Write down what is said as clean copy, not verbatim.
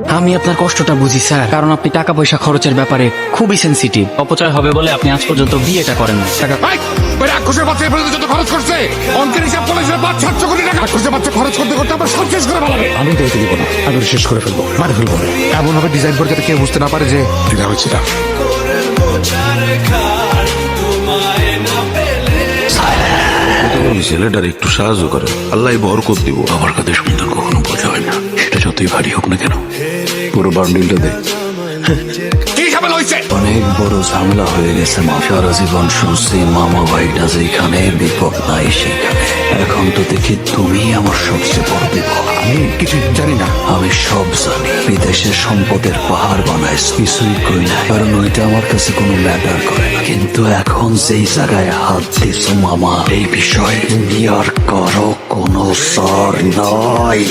আমি আপনার কষ্টটা বুঝি স্যার, কারণ আপনি টাকা পয়সা খরচের ব্যাপারে খুবই সেনসিটিভ। অপচয় হবে বলে আপনি আজ পর্যন্ত বিয়েটা করেন না। টাকা রাক্ষসের বাচ্চা পর্যন্ত যত খরচ করছে অঙ্কের হিসাব করলে 5-7 কোটি টাকা রাক্ষসের বাচ্চা খরচ করতে করতে আবার সব শেষ করে ফেলাবে। আমি তো দিব না, আমি শেষ করে ফেলবো, মারে ফেলবো। এমন ভাবে ডিজাইন করে যাতে কেউ বুঝতে না পারে যে এটা হচ্ছে না। ছেলেটার একটু সাহায্য করে, আল্লাহ বরকত দিব। আমার কাছে সুন্দর কখনো বোঝা হয় না, সেটা যতই ভারী হোক না কেন। পুরো বান্ডিলটা দে। কি ঝামেলা হয়েছে? অনেক বড় ঝামেলা হয়ে গেছে মা। সারা জীবন শুনছি মামা ভাইটা যেখানে বিপদ নাই সেখানে। এখন তো দেখি তুমি আমার সবচেয়ে বড় বিপদ। আমি কিছু জানি না। আমি সব জানি। বিদেশে সম্পদের পাহাড় বানাইছ, কিছুই কই না, কারণ ওইটা আমার কাছে কোনো ম্যাটার করে না। কিন্তু এখন যেই জায়গায় হাত দিছ মামা, এই বিষয়ে তুমি আর কারো কোনো সর নয়।